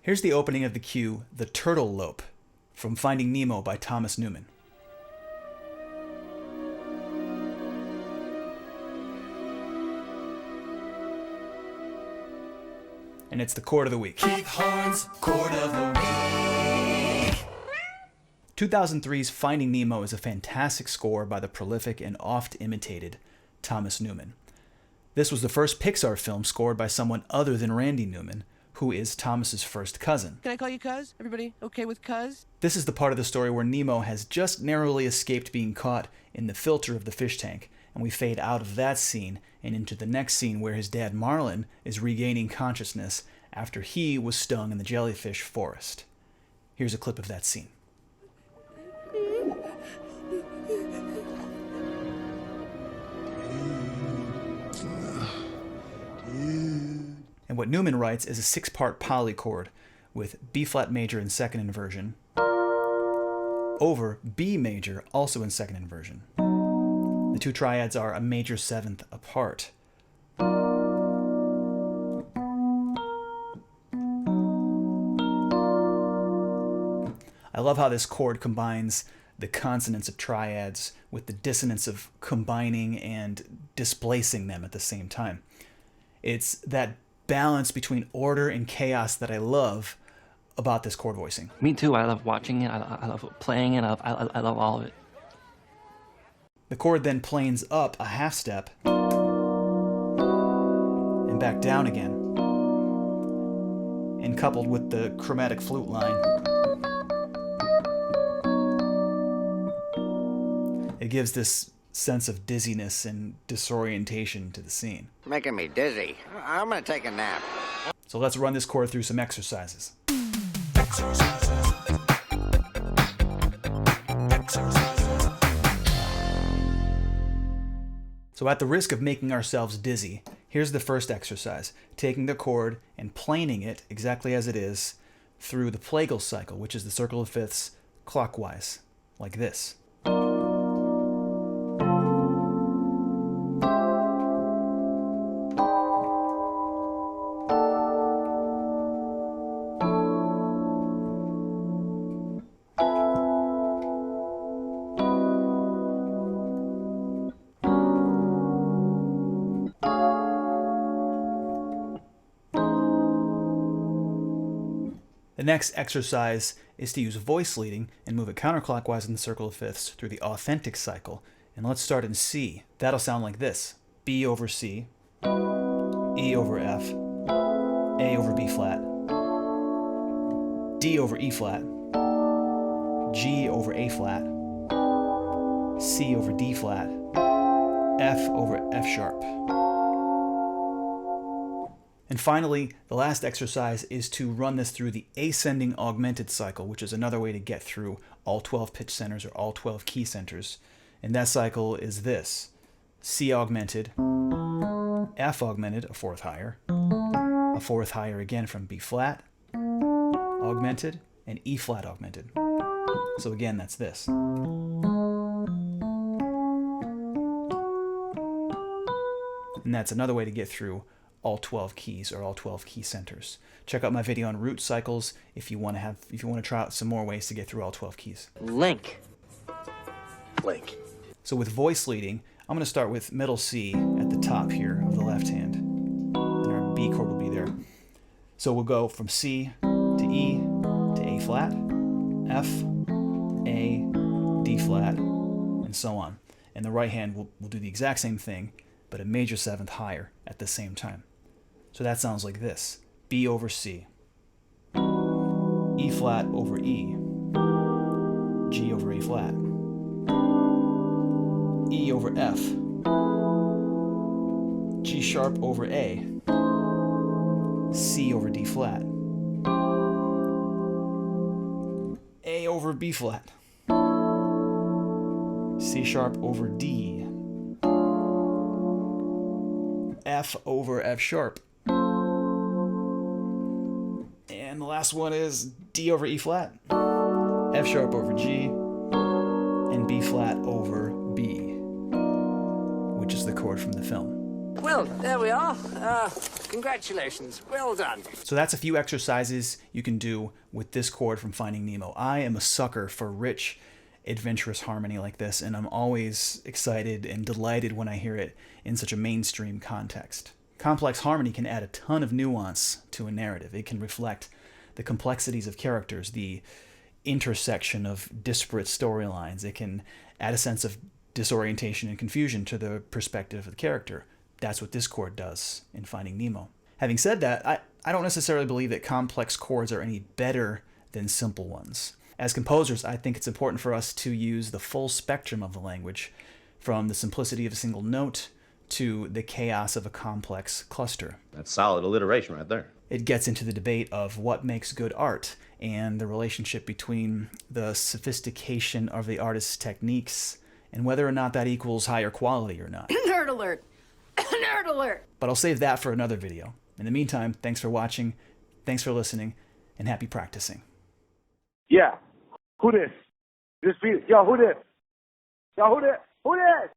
Here's the opening of the cue, the Turtle Lope, from Finding Nemo by Thomas Newman. And it's the chord of the week. Keith Horn's chord of the week. 2003's Finding Nemo is a fantastic score by the prolific and oft-imitated Thomas Newman. This was the first Pixar film scored by someone other than Randy Newman, who is Thomas's first cousin. Can I call you Cuz? Everybody okay with Cuz? This is the part of the story where Nemo has just narrowly escaped being caught in the filter of the fish tank, and we fade out of that scene and into the next scene where his dad Marlin is regaining consciousness after he was stung in the jellyfish forest. Here's a clip of that scene. And what Newman writes is a 6-part polychord with B flat major in second inversion over B major also in second inversion. The two triads are a major seventh apart. I love how this chord combines the consonants of triads with the dissonance of combining and displacing them at the same time. It's that balance between order and chaos that I love about this chord voicing. Me too. I love watching it. I love playing it. I love all of it. The chord then planes up a half step and back down again. And coupled with the chromatic flute line, it gives this sense of dizziness and disorientation to the scene. Making me dizzy. I'm gonna take a nap. So let's run this chord through some exercises. So at the risk of making ourselves dizzy, here's the first exercise, taking the chord and planing it exactly as it is through the plagal cycle, which is the circle of fifths clockwise, like this. The next exercise is to use voice leading and move it counterclockwise in the circle of fifths through the authentic cycle. And let's start in C. That'll sound like this. B over C, E over F, A over B flat, D over E flat, G over A flat, C over D flat, F over F sharp. And finally, the last exercise is to run this through the ascending augmented cycle, which is another way to get through all 12 pitch centers or all 12 key centers. And that cycle is this. C augmented, F augmented, a fourth higher again from B flat, augmented, and E flat augmented. So again, that's this. And that's another way to get through all 12 keys or all 12 key centers. Check out my video on root cycles if you want to try out some more ways to get through all 12 keys. Link. So with voice leading, I'm going to start with middle C at the top here of the left hand. And our B chord will be there. So we'll go from C to E to A flat, F, A, D flat, and so on. And the right hand will do the exact same thing, but a major seventh higher at the same time. So that sounds like this. B over C, E flat over E, G over A flat, E over F, G sharp over A, C over D flat, A over B flat, C sharp over D, F over F sharp. And the last one is D over E flat, F sharp over G, and B flat over B, which is the chord from the film. Well, there we are. Congratulations. Well done. So that's a few exercises you can do with this chord from Finding Nemo. I am a sucker for rich, adventurous harmony like this, and I'm always excited and delighted when I hear it in such a mainstream context. Complex harmony can add a ton of nuance to a narrative. It can reflect the complexities of characters, the intersection of disparate storylines. It can add a sense of disorientation and confusion to the perspective of the character. That's what this chord does in Finding Nemo. Having said that, I don't necessarily believe that complex chords are any better than simple ones. As composers, I think it's important for us to use the full spectrum of the language, from the simplicity of a single note to the chaos of a complex cluster. That's solid alliteration right there. It gets into the debate of what makes good art and the relationship between the sophistication of the artist's techniques and whether or not that equals higher quality or not. Nerd alert! Nerd alert! But I'll save that for another video. In the meantime, thanks for watching, thanks for listening, and happy practicing. Yeah. Who this? Yo, who this? Yo, who this? Who this?